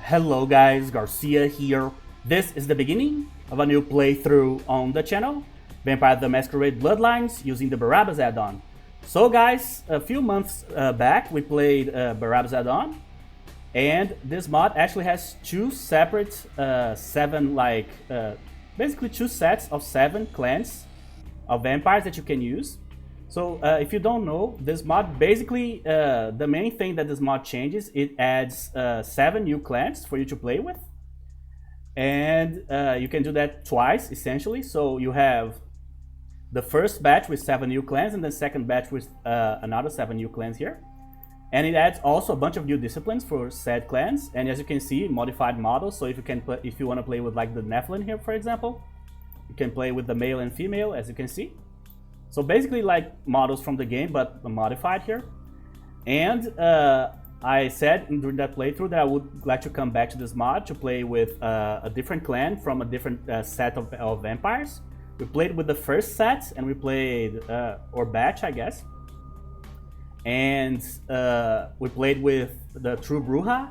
Hello guys, Garcia here. This is the beginning of a new playthrough on the channel, Vampire the Masquerade Bloodlines, using the Barabbah add-on. So guys, a few months back we played Barabbah add-on, and this mod actually has two separate basically two sets of 7 clans of vampires that you can use. So if you don't know, this mod basically, the main thing that this mod changes, it adds 7 new clans for you to play with. And you can do that twice, essentially. So you have the first batch with 7 new clans, and the second batch with another 7 new clans here. And it adds also a bunch of new disciplines for said clans. And as you can see, modified models. So if you want to play with like the Nephilim here, for example, you can play with the male and female, as you can see. So basically like models from the game, but modified here. And I said during that playthrough that I would like to come back to this mod to play with a different clan from a different set of vampires. We played with the first set, and we played, or batch I guess. And we played with the True Bruja,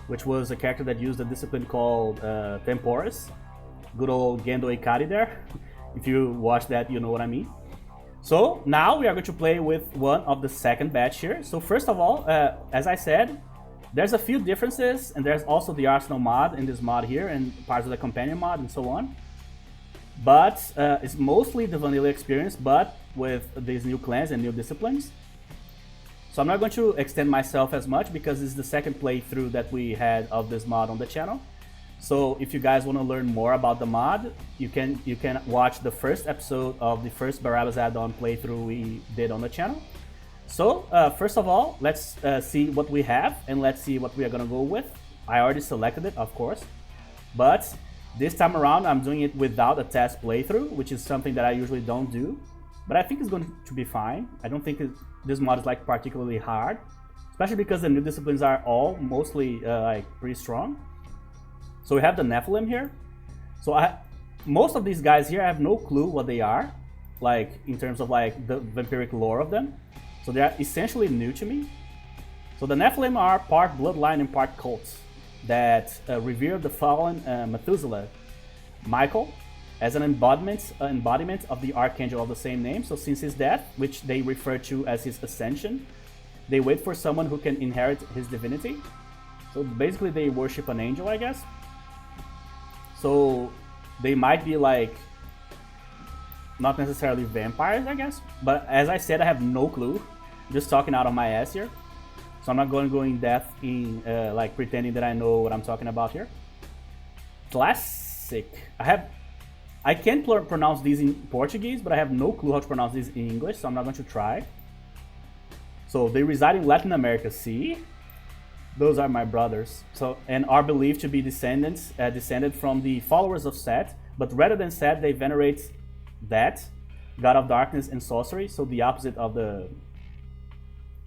which was a character that used a discipline called Temporis. Good old Gendo Ikari there. If you watch that, you know what I mean. So now we are going to play with one of the second batch here. So first of all, as I said, there's a few differences, and there's also the Arsenal mod in this mod here, and parts of the companion mod and so on. But it's mostly the vanilla experience, but with these new clans and new disciplines. So I'm not going to extend myself as much because this is the second playthrough that we had of this mod on the channel. So if you guys want to learn more about the mod, you can watch the first episode of the first Barabbah add-on playthrough we did on the channel. So first of all, let's see what we have, and let's see what we are gonna go with. I already selected it, of course, but this time around I'm doing it without a test playthrough, which is something that I usually don't do. But I think it's going to be fine. I don't think this mod is like particularly hard, especially because the new disciplines are all mostly like pretty strong. So we have the Nephilim here. So most of these guys here, I have no clue what they are, like in terms of like the vampiric lore of them. So they are essentially new to me. So the Nephilim are part bloodline and part cult that revere the fallen Methuselah, Michael, as an embodiment of the archangel of the same name. So since his death, which they refer to as his ascension, they wait for someone who can inherit his divinity. So basically they worship an angel, I guess. So they might be like, not necessarily vampires, I guess. But as I said, I have no clue. I'm just talking out of my ass here. So I'm not going to go in depth in like pretending that I know what I'm talking about here. Classic. I can pronounce these in Portuguese, but I have no clue how to pronounce these in English, so I'm not going to try. So they reside in Latin America. See? Those are my brothers. So, and are believed to be descended from the followers of Set, but rather than Set, they venerate that, god of darkness and sorcery. So the opposite of the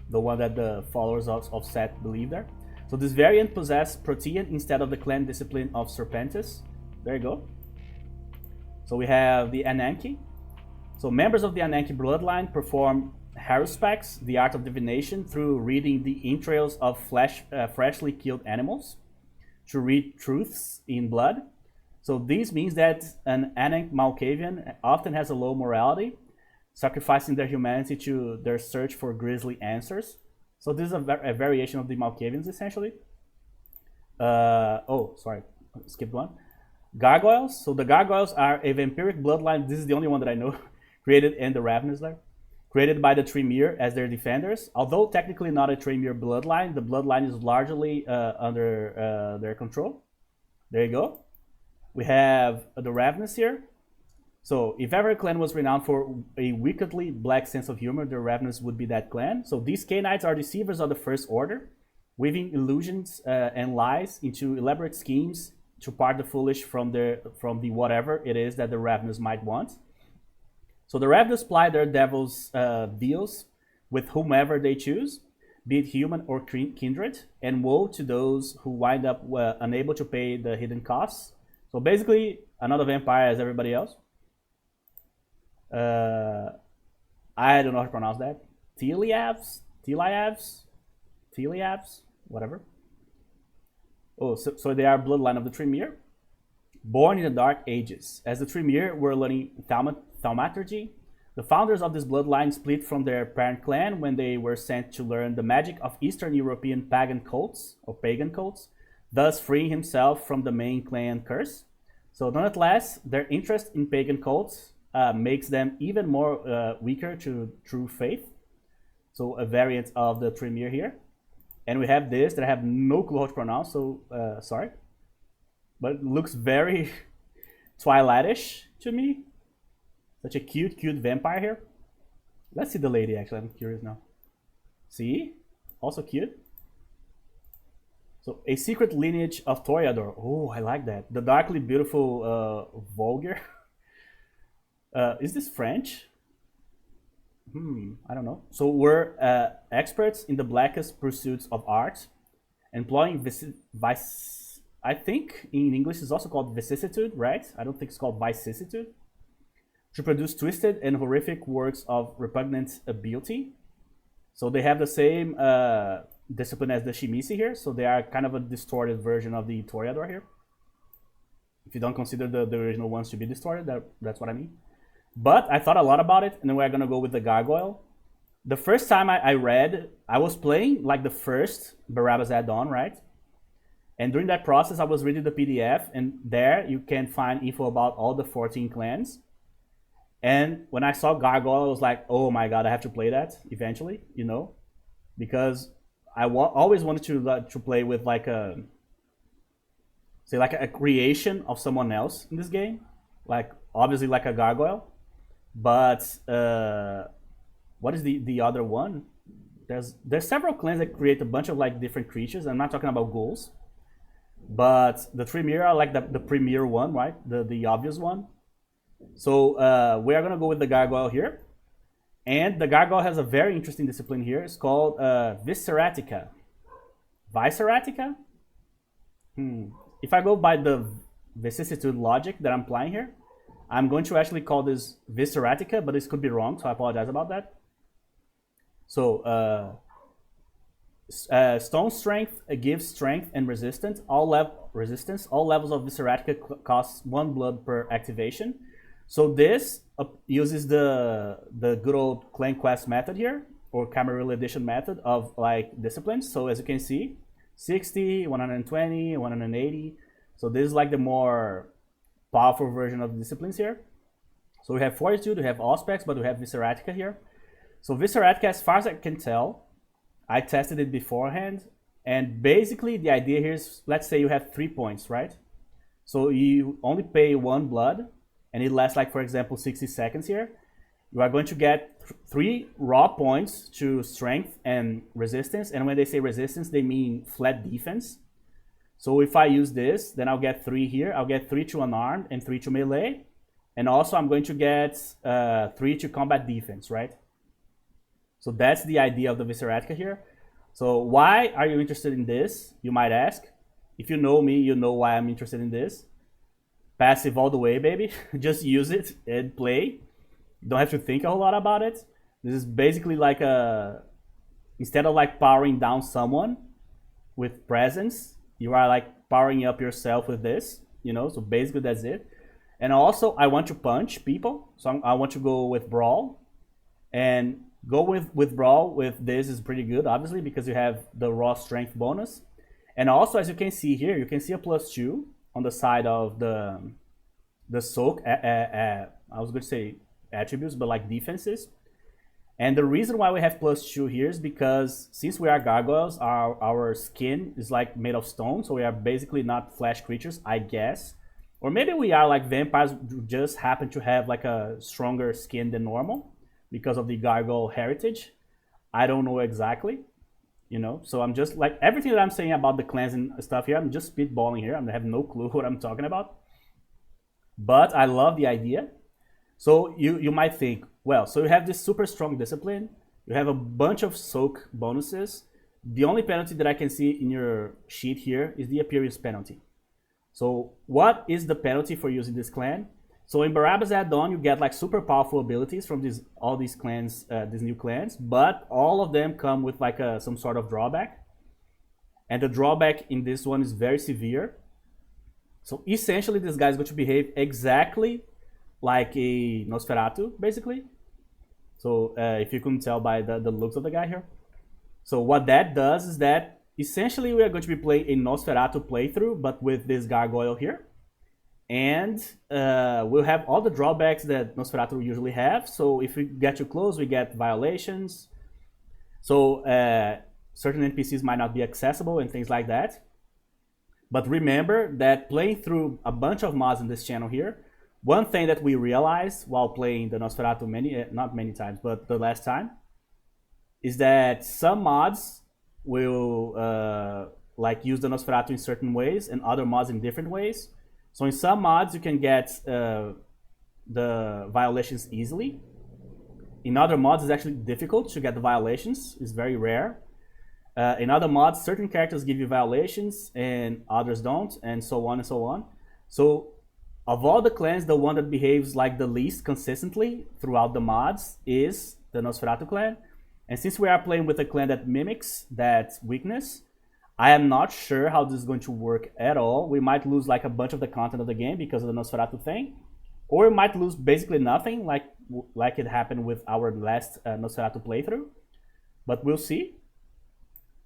one that the followers of Set believe there. So this variant possess Protean instead of the clan discipline of Serpentis. There you go. So we have the Ananke. So members of the Ananke bloodline perform Haruspex, the art of divination, through reading the entrails of freshly killed animals to read truths in blood. So this means that an Anak Malkavian often has a low morality, sacrificing their humanity to their search for grisly answers. So this is a variation of the Malkavians, essentially. Oh, sorry, skipped one. Gargoyles. So the Gargoyles are a vampiric bloodline. This is the only one that I know. Created in the Ravenous there. Created by the Tremere as their defenders. Although technically not a Tremere bloodline, the bloodline is largely under their control. There you go. We have the Ravenous here. So if ever a clan was renowned for a wickedly black sense of humor, the Ravenous would be that clan. So these Canaanites are deceivers of the First Order, weaving illusions and lies into elaborate schemes to part the foolish from the whatever it is that the Ravenous might want. So the Ravenous ply their devil's deals with whomever they choose, be it human or kindred, and woe to those who wind up unable to pay the hidden costs. So basically, another vampire as everybody else. I don't know how to pronounce that. Teliavs, whatever. Oh, so they are bloodline of the Tremere. Born in the Dark Ages. As the Tremere were learning thaumaturgy, the founders of this bloodline split from their parent clan when they were sent to learn the magic of Eastern European pagan cults, thus freeing himself from the main clan curse. So nonetheless, their interest in pagan cults makes them even more weaker to true faith. So a variant of the Tremere here. And we have this that I have no clue how to pronounce, so sorry. But it looks very Twilightish to me. Such a cute vampire here. Let's see the lady, actually. I'm curious now. See? Also cute. So, a secret lineage of Toreador. Oh, I like that. The darkly beautiful Vulgar. Is this French? I don't know. So, we're experts in the blackest pursuits of art, employing I think in English it's also called vicissitude, right? I don't think it's called vicissitude. To produce twisted and horrific works of repugnant beauty. So they have the same discipline as the Shimisi here. So they are kind of a distorted version of the Toreador here. If you don't consider the original ones to be distorted, that's what I mean. But I thought a lot about it, and then we're gonna go with the Gargoyle. The first time I read, I was playing like the first Barabbah's Addon, right? And during that process, I was reading the PDF, and there you can find info about all the 14 clans. And when I saw Gargoyle, I was like, oh my god, I have to play that eventually, you know? Because I always wanted to play with like a creation of someone else in this game. Like, obviously like a Gargoyle. But, what is the other one? There's several clans that create a bunch of like different creatures. I'm not talking about ghouls. But the Tremere are like the premier one, right? The obvious one. So we are gonna go with the Gargoyle here. And the Gargoyle has a very interesting discipline here. It's called Visceratica. Visceratica? If I go by the vicissitude logic that I'm applying here, I'm going to actually call this Visceratica, but this could be wrong, so I apologize about that. So, stone strength gives strength and resistance. All levels of Visceratica costs 1 blood per activation. So this uses the good old clan quest method here, or Camarilla edition method of like disciplines. So as you can see, 60, 120, 180. So this is like the more powerful version of the disciplines here. So we have Fortitude, we have Auspex, but we have Visceratica here. So Visceratica, as far as I can tell, I tested it beforehand, and basically the idea here is, let's say you have 3 points, right? So you only pay 1 blood, and it lasts like, for example, 60 seconds here. You are going to get 3 raw points to strength and resistance, and when they say resistance, they mean flat defense. So if I use this, then I'll get 3 here. I'll get 3 to unarmed and 3 to melee, and also I'm going to get 3 to combat defense, right? So that's the idea of the Visceratica here. So why are you interested in this, you might ask? If you know me, you know why I'm interested in this. Passive all the way, baby. Just use it and play. You don't have to think a whole lot about it. This is basically like instead of like powering down someone with presence, you are like powering up yourself with this, you know? So basically that's it. And also I want to punch people. So I want to go with Brawl. And go with Brawl with this is pretty good, obviously, because you have the raw strength bonus. And also, as you can see here, you can see a +2 on the side of the soak. I was going to say attributes, but like defenses. And the reason why we have +2 here is because since we are gargoyles, our skin is like made of stone, so we are basically not flesh creatures, I guess. Or maybe we are like vampires who just happen to have like a stronger skin than normal because of the gargoyle heritage. I don't know exactly, you know. So I'm just like, everything that I'm saying about the clans and stuff here, I'm just spitballing here. I have no clue what I'm talking about. But I love the idea. So you might think, well, so you have this super strong discipline. You have a bunch of soak bonuses. The only penalty that I can see in your sheet here is the appearance penalty. So what is the penalty for using this clan? So in Barabbah's Addon, you get like super powerful abilities from all these clans, these new clans, but all of them come with like some sort of drawback. And the drawback in this one is very severe. So essentially, this guy is going to behave exactly like a Nosferatu, basically. So if you couldn't tell by the looks of the guy here. So what that does is that essentially we are going to be playing a Nosferatu playthrough, but with this Gargoyle here. And we'll have all the drawbacks that Nosferatu usually have. So if we get too close, we get violations. So certain NPCs might not be accessible and things like that. But remember that playing through a bunch of mods in this channel here, one thing that we realized while playing the Nosferatu not many times, but the last time, is that some mods will like use the Nosferatu in certain ways and other mods in different ways. So in some mods you can get the violations easily. In other mods it's actually difficult to get the violations, it's very rare. In other mods, certain characters give you violations and others don't, and so on and so on. So of all the clans, the one that behaves like the least consistently throughout the mods is the Nosferatu clan. And since we are playing with a clan that mimics that weakness, I am not sure how this is going to work at all. We might lose like a bunch of the content of the game because of the Nosferatu thing, or we might lose basically nothing like it happened with our last Nosferatu playthrough, but we'll see.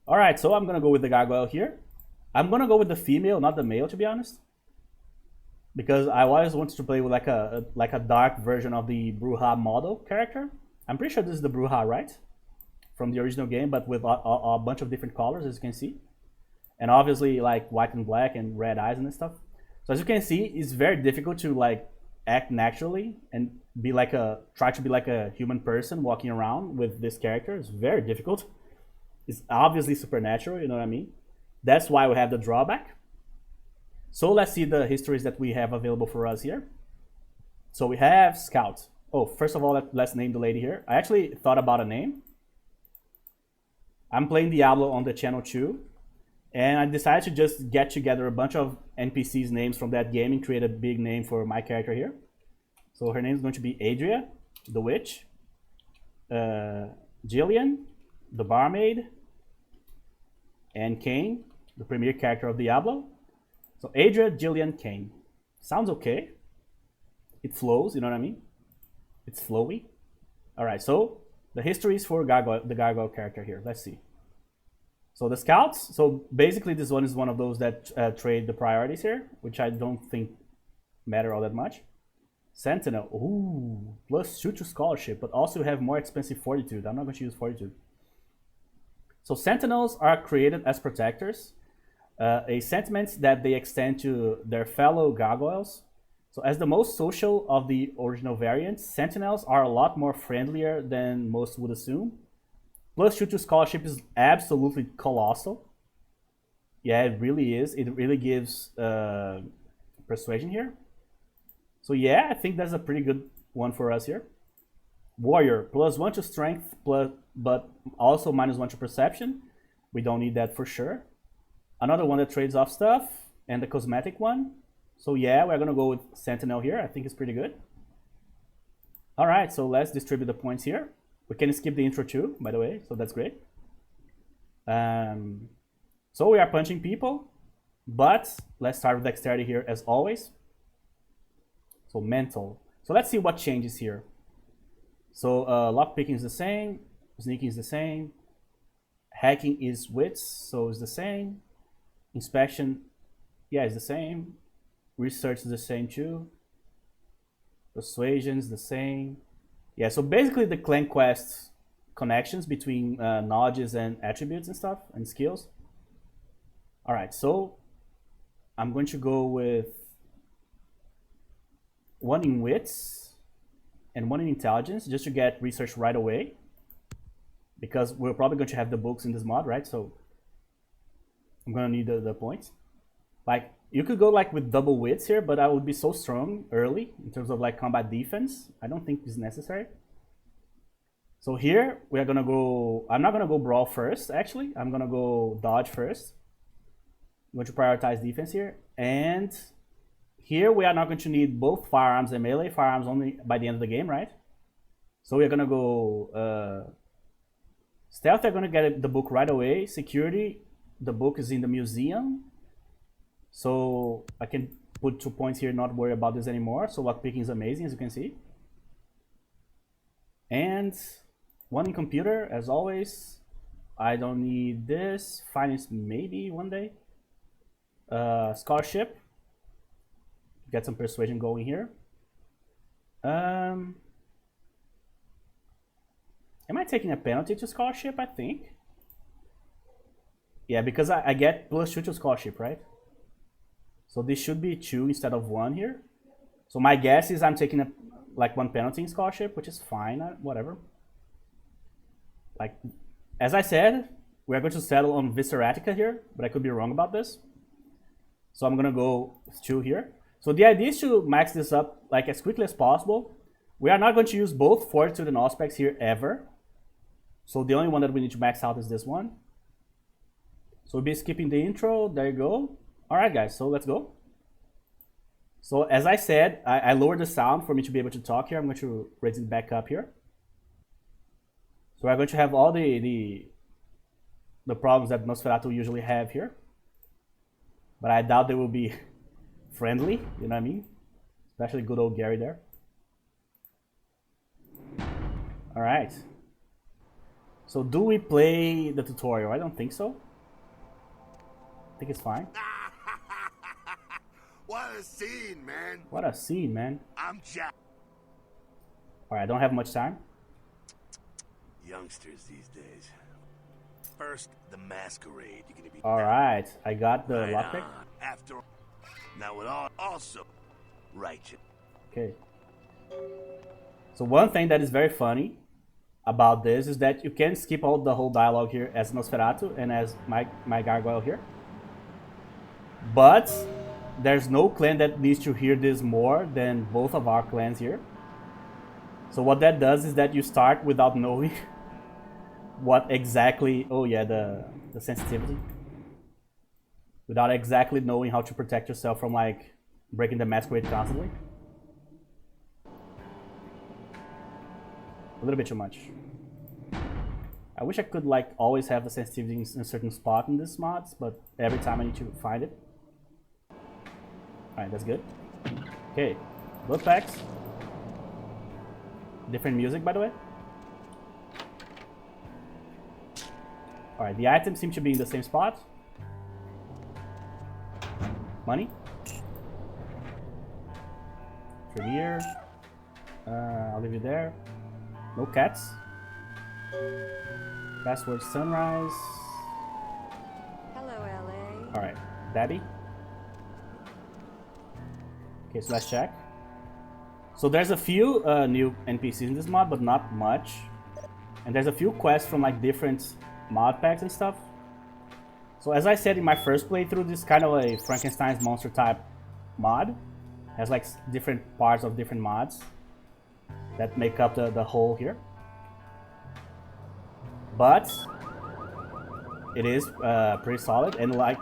Alright, so I'm gonna go with the Gargoyle here. I'm gonna go with the female, not the male, to be honest, because I always wanted to play with like a dark version of the Bruja model character. I'm pretty sure this is the Bruja, right? From the original game, but with a bunch of different colors, as you can see. And obviously like white and black and red eyes and stuff. So as you can see, it's very difficult to like act naturally and be like try to be like a human person walking around with this character. It's very difficult. It's obviously supernatural, you know what I mean? That's why we have the drawback. So let's see the histories that we have available for us here. So we have Scout. Oh, first of all, let's name the lady here. I actually thought about a name. I'm playing Diablo on the channel too, and I decided to just get together a bunch of NPCs names from that game and create a big name for my character here. So her name is going to be Adria, the witch, Jillian, the barmaid, and Cain, the premier character of Diablo. So Adria, Jillian, Cain. Sounds okay. It flows, you know what I mean? It's flowy. Alright, so the histories for Gargoyle, the Gargoyle character here. Let's see. So the scouts, so basically this one is one of those that trade the priorities here, which I don't think matter all that much. Sentinel, ooh, plus 2 to scholarship, but also have more expensive fortitude. I'm not going to use fortitude. So sentinels are created as protectors, a sentiment that they extend to their fellow gargoyles. So as the most social of the original variants, sentinels are a lot more friendlier than most would assume. Plus 2 to scholarship is absolutely colossal. Yeah, it really is. It really gives persuasion here. So yeah, I think that's a pretty good one for us here. Warrior, plus 1 to strength, but also minus 1 to perception. We don't need that for sure. Another one that trades off stuff, and the cosmetic one. So yeah, we're gonna go with Sentinel here. I think it's pretty good. Alright, so let's distribute the points here. We can skip the intro too, by the way, so that's great. So we are punching people, but let's start with dexterity here as always. So mental. So let's see what changes here. So lockpicking is the same, sneaking is the same, hacking is wits, so it's the same. Inspection, yeah, it's the same. Research is the same too. Persuasion is the same. Yeah, so basically the clan quest connections between knowledges and attributes and stuff and skills. Alright, so I'm going to go with 1 in wits and 1 in intelligence just to get research right away, because we're probably going to have the books in this mod, right? So I'm gonna need the points. Like, you could go like with double wits here, but I would be so strong early in terms of like combat defense. I don't think it's necessary. So here we are gonna go, I'm not gonna go brawl first actually, I'm gonna go dodge first. I'm going to prioritize defense here, and here we are not going to need both firearms and melee, firearms only by the end of the game, right? So we're gonna go stealth, we're gonna get the book right away, security, the book is in the museum. So I can put 2 points here, not worry about this anymore. So lockpicking is amazing, as you can see. And one in computer, as always. I don't need this. Finance maybe one day. Scholarship. Get some persuasion going here. Am I taking a penalty to scholarship? I think. Yeah, because I get +2 to scholarship, right? So this should be 2 instead of 1 here. So my guess is I'm taking like 1 penalty in scholarship, which is fine, whatever. Like, as I said, we're going to settle on Visceratica here, but I could be wrong about this. So I'm gonna go with 2 here. So the idea is to max this up like as quickly as possible. We are not going to use both Fortitude and Auspex here ever. So the only one that we need to max out is this one. So we'll be skipping the intro. There you go. All right, guys. So let's go. So as I said, I lowered the sound for me to be able to talk here. I'm going to raise it back up here. So we're going to have all the problems that Nosferatu usually have here. But I doubt they will be friendly, you know what I mean? Especially good old Gary there. All right. So do we play the tutorial? I don't think so. I think it's fine. What a scene, man. What a scene, man. I'm Jack. All right, I don't have much time. Youngsters these days. First, the masquerade. You're gonna be. All right, I got the lockpick. After, now it all also righteous. Okay. So one thing that is very funny about this is that you can skip all the whole dialogue here as Nosferatu and as my Gargoyle here. But there's no clan that needs to hear this more than both of our clans here. So what that does is that you start without knowing what exactly, oh yeah, the sensitivity. Without exactly knowing how to protect yourself from like breaking the masquerade constantly. A little bit too much. I wish I could like always have the sensitivity in a certain spot in this mods, but every time I need to find it. Alright, that's good. Okay, blood packs. Different music, by the way. Alright, the items seem to be in the same spot. Money. Through here. I'll leave you there. No cats. Password sunrise. Hello, LA. Alright, Babby. Okay, so let's check. So there's a few new NPCs in this mod, but not much. And there's a few quests from like different mod packs and stuff. So as I said in my first playthrough, this is kind of a Frankenstein's monster type mod. Has like different parts of different mods that make up the whole here. But it is pretty solid and like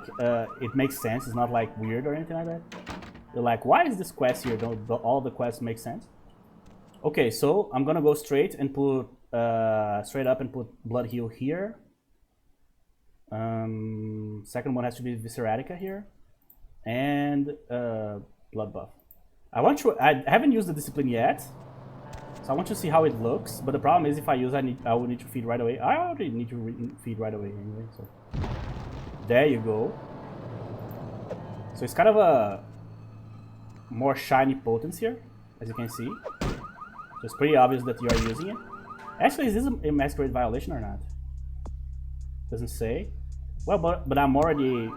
it makes sense. It's not like weird or anything like that. You're like, why is this quest here? Don't all the quests make sense? Okay, so I'm gonna go straight and put straight up and put Blood Heal here. Second one has to be Visceratica here, and Blood Buff. I haven't used the discipline yet, so I want to see how it looks. But the problem is, if I use, I will need to feed right away. I already need to feed right away anyway. So there you go. So it's kind of a more shiny potency here, as you can see. So it's pretty obvious that you are using it. Actually, is this a masquerade violation or not? Doesn't say. Well, but I'm already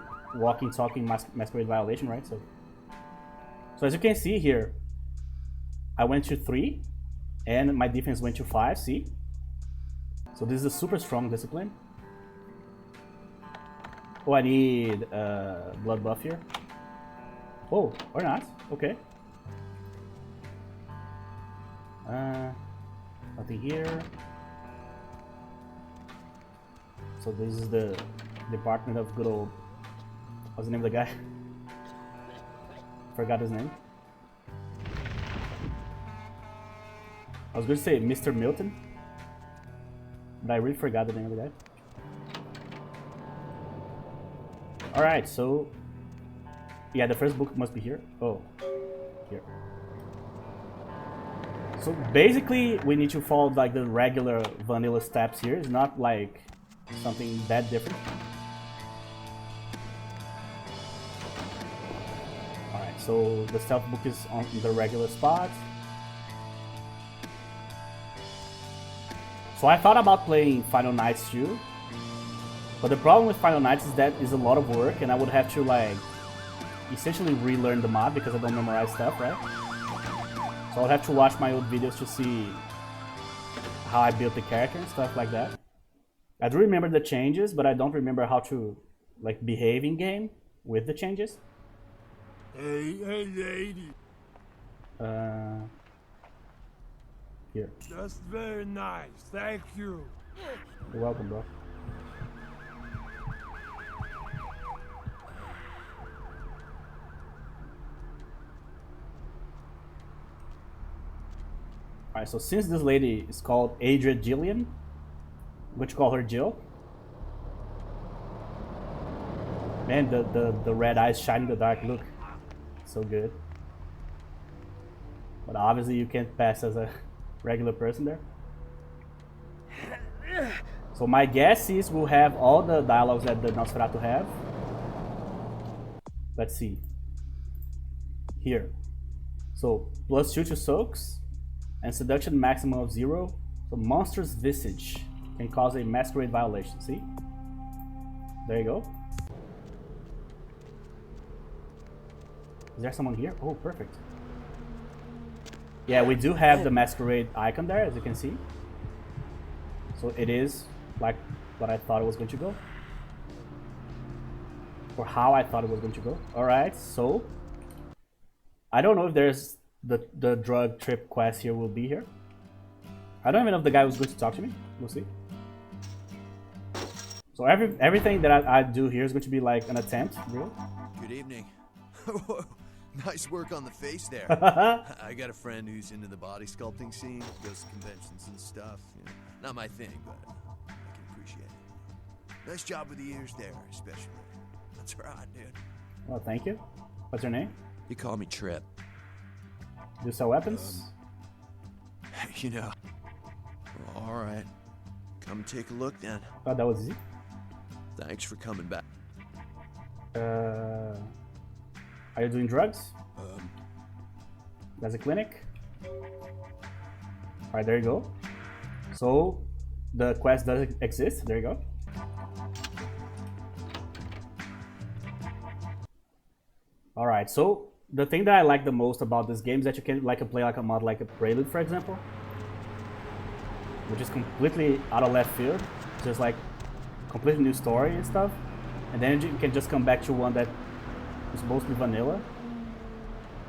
talking masquerade violation, right? So as you can see here, I went to 3, and my defense went to 5. See? So this is a super strong discipline. Oh, I need blood buff here. Oh, or not. Okay. Nothing here. So this is the department of good old. What's the name of the guy? Forgot his name. I was going to say Mr. Milton, but I really forgot the name of the guy. Alright, so... Yeah, the first book must be here. Oh, here. So basically, we need to follow like the regular vanilla steps here. It's not like something that different. Alright, so the stealth book is on the regular spot. So I thought about playing Final Nights too. But the problem with Final Nights is that it's a lot of work and I would have to like essentially relearn the mod because I don't memorize stuff, right? So I'll have to watch my old videos to see how I built the character and stuff like that. I do remember the changes, but I don't remember how to like behave in game with the changes. Hey, lady. Here. That's very nice. Thank you. You're welcome, bro. Alright, so since this lady is called Adria Jillian, I'm going to call her Jill. Man, the red eyes shine in the dark, look. So good. But obviously you can't pass as a regular person there. So my guess is we'll have all the dialogues that the Nosferatu have. Let's see. Here. So, +2 to soaks. And seduction maximum of 0. So monster's visage can cause a masquerade violation. See? There you go. Is there someone here? Oh, perfect. Yeah, we do have the masquerade icon there, as you can see. So it is like what I thought it was going to go. Or how I thought it was going to go. Alright, so I don't know if there's the drug trip quest here will be here. I don't even know if the guy was going to talk to me. We'll see. So everything that I do here is going to be like an attempt, really. Good evening. Nice work on the face there. I got a friend who's into the body sculpting scene, goes to conventions and stuff. You know, not my thing, but I can appreciate it. Nice job with the ears there, especially. That's right, dude. Well, thank you. What's your name? You call me Trip. Do you sell weapons? You know. Well, all right. Come take a look then. Oh, that was easy. Thanks for coming back. Are you doing drugs? There's a clinic. Alright, there you go. So, the quest does exist. There you go. Alright, so the thing that I like the most about this game is that you can play like a mod like a Prelude, for example. Which is completely out of left field. Just like completely new story and stuff. And then you can just come back to one that is mostly vanilla.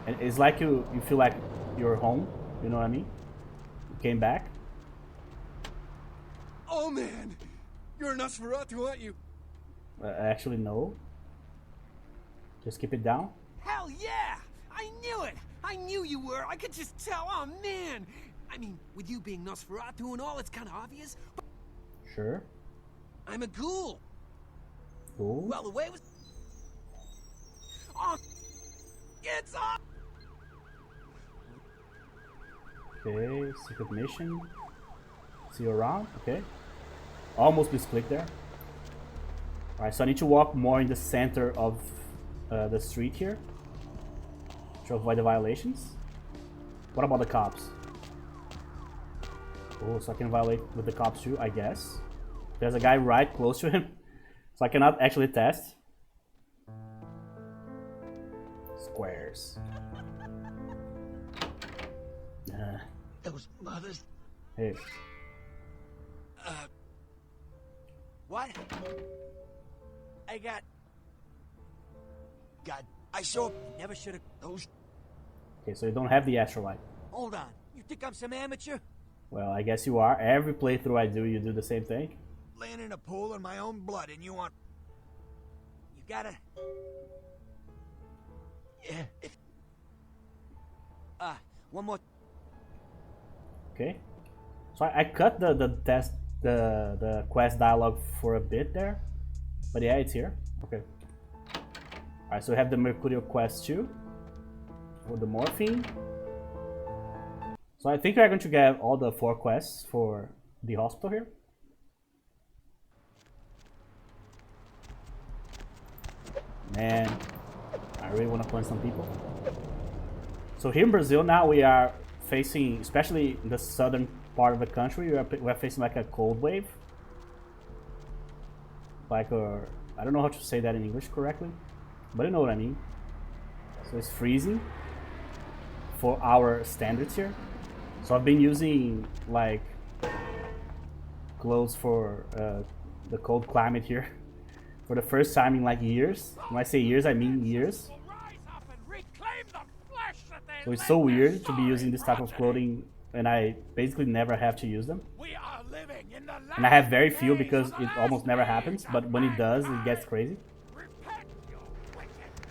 And it's like you feel like you're home, you know what I mean? You came back. Oh man, you're a Nosferatu, aren't you? Actually, no. Just keep it down. Hell yeah! I knew it! I knew you were! I could just tell! Oh man! I mean, with you being Nosferatu and all, it's kind of obvious. But Sure. I'm a ghoul! Cool. Well, the way it was... Oh! It's up! Okay, secret mission. See you around, okay. Almost misclicked there. Alright, so I need to walk more in the center of the street here to avoid the violations. What about the cops? Oh, so I can violate with the cops too, I guess. There's a guy right close to him, so I cannot actually test. Squares. Those mothers... Hey. What? I got... God, I sure never should have... Those... Okay, so you don't have the Astrolight. Hold on. You think I'm some amateur? Well, I guess you are. Every playthrough I do, you do the same thing. Laying in a pool in my own blood and you want... You gotta... Yeah. One more... Okay. So I cut the quest dialogue for a bit there. But yeah, it's here. Okay. Alright, so we have the Mercurial quest too. For the morphine. So I think we're going to get all the 4 quests for the hospital here. Man, I really want to punch some people. So here in Brazil now we are facing, especially in the southern part of the country, we are facing like a cold wave. Like a, I don't know how to say that in English correctly, but you know what I mean. So it's freezing for our standards here. So I've been using like clothes for the cold climate here for the first time in like years. When I say years, I mean years. So it's so weird to be using this type of clothing and I basically never have to use them. And I have very few because it almost never happens, but when it does, it gets crazy.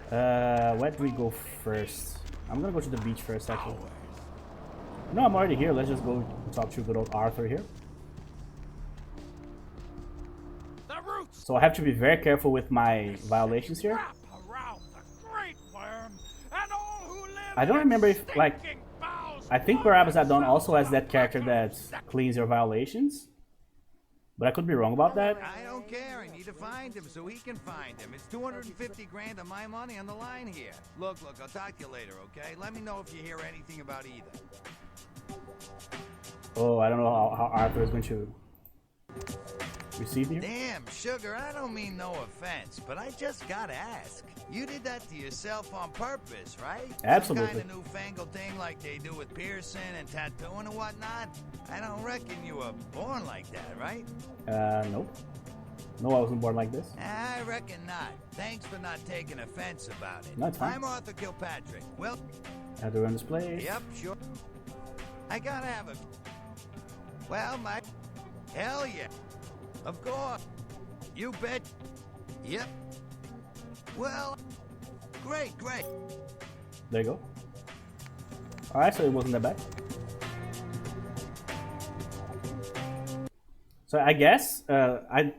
Where do we go first? I'm gonna go to the beach first, actually. No, I'm already here. Let's just go talk to good old Arthur here. So I have to be very careful with my violations here. I don't remember if, like, I think Barabbah's Addon also has that character that cleans your violations. But I could be wrong about that. I don't care. I need to find him so he can find him. It's 250 grand of my money on the line here. Look, I'll talk to you later, okay? Let me know if you hear anything about either. Oh, I don't know how Arthur is going to receive here. Damn, Sugar, I don't mean no offense, but I just gotta ask. You did that to yourself on purpose, right? Absolutely. Some kind of newfangled thing like they do with piercing and tattooing and whatnot? I don't reckon you were born like that, right? Nope. No, I wasn't born like this. I reckon not. Thanks for not taking offense about it. No, it's fine. I'm Arthur Kilpatrick. Well, Have to run this place. yep, sure. I gotta have a... Well, my... Hell yeah. Of course. You bet. Yep. Well, great. There you go. Alright, so it wasn't that bad. So I guess I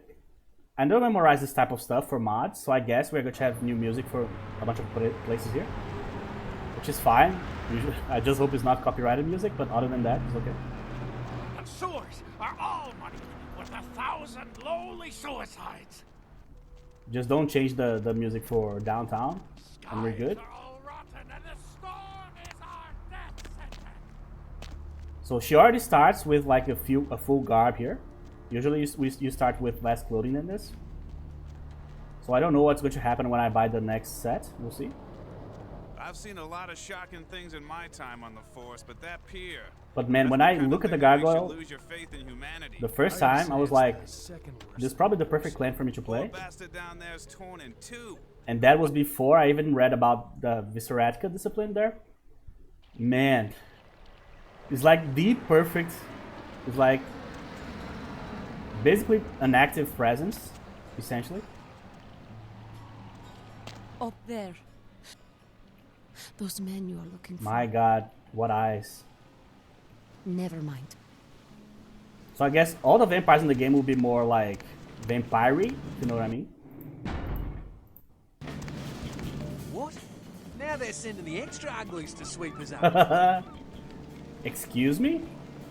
don't memorize this type of stuff for mods, so I guess we're going to have new music for a bunch of places here, which is fine. Usually, I just hope it's not copyrighted music, but other than that, it's okay. And sewers are all money with 1,000 lowly suicides. Just don't change the music for downtown, and we're good. Skies are all rotten and the storm is our death sentence. So she already starts with like a full garb here. Usually you start with less clothing than this. So I don't know what's going to happen when I buy the next set. We'll see. I've seen a lot of shocking things in my time on the force, but that pier. But man, when I look at the Gargoyle, lose your faith in humanity. the first time I was like, this is probably the perfect clan for me to play. Poor bastard down there is torn in two. And that was before I even read about the Visceratica discipline there. Man, it's like the perfect, it's like basically an active presence, essentially. Up there. Those men you are looking for. My god, what eyes. Never mind. So I guess all the vampires in the game will be more like vampire-y, if you know what I mean. What? Now they're sending the extra uglies to sweep us up. Excuse me?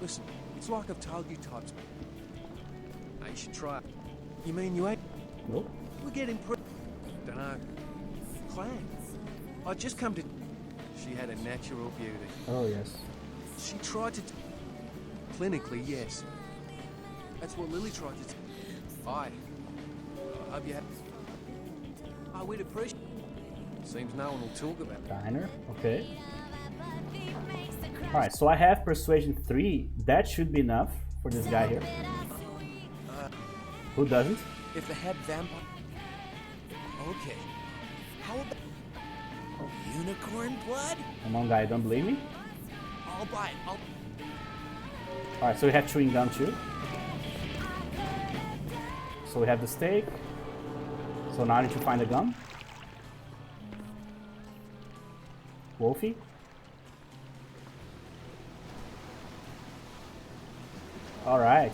Listen, it's like I've told you types. Hey, you should try it. You mean you ain't? Nope. We're getting Dunno. Clan. I just come to... She had a natural beauty. Oh yes. She tried to... Clinically, yes. That's what Lily tried to... I hope you have... Oh, we'd appreciate... Seems no one will talk about it. Diner, okay. Alright, so I have Persuasion 3. That should be enough for this guy here. Who doesn't? If they had vampire... Okay. How about... unicorn blood? Come on, guy, don't believe me? I'll buy it. Alright, so we have chewing gum too. So we have the steak. So now I need to find the gum. Wolfie. Alright.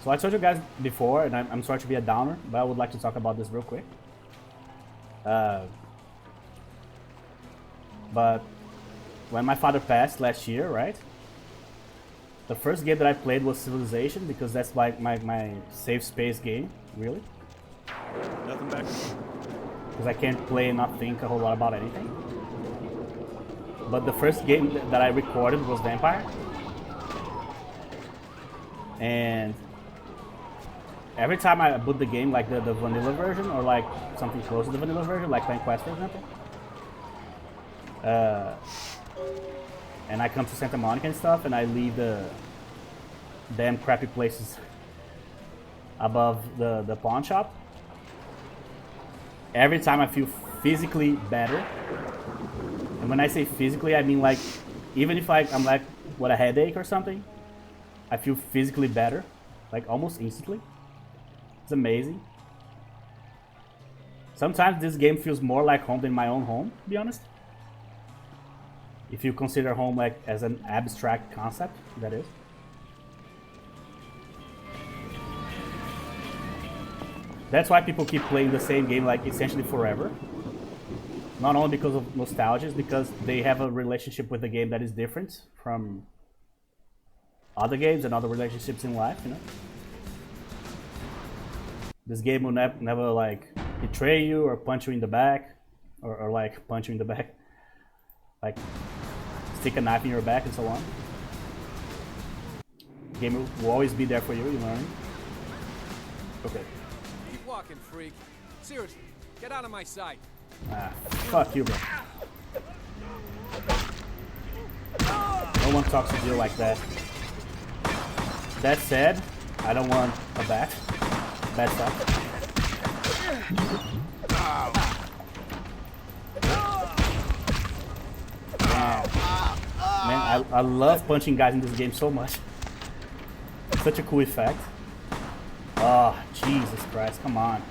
So I told you guys before, and I'm sorry to be a downer, but I would like to talk about this real quick. But when my father passed last year, right? The first game that I played was Civilization, because that's like my safe space game, really. Nothing back. Because I can't play and not think a whole lot about anything. But the first game that I recorded was Vampire. And every time I boot the game, like the vanilla version, or like something close to the vanilla version, like playing Quest, for example. And I come to Santa Monica and stuff, and I leave the damn crappy places above the pawn shop. Every time I feel physically better. And when I say physically, I mean like, even if I'm like with a headache or something, I feel physically better, like almost instantly. It's amazing. Sometimes this game feels more like home than my own home, to be honest. If you consider home like as an abstract concept, that is. That's why people keep playing the same game like essentially forever. Not only because of nostalgia, it's because they have a relationship with the game that is different from other games and other relationships in life, you know. This game will never like betray you or punch you in the back, or like punch you in the back, like stick a knife in your back and so on. The game will always be there for you, you know what I mean? Okay. Keep walking, freak. Seriously, get out of my sight. Ah, fuck you, bro. No one talks to you like that. That said, I don't want a bat. Bad stuff. Man, I love punching guys in this game so much. Such a cool effect. Oh, Jesus Christ, come on.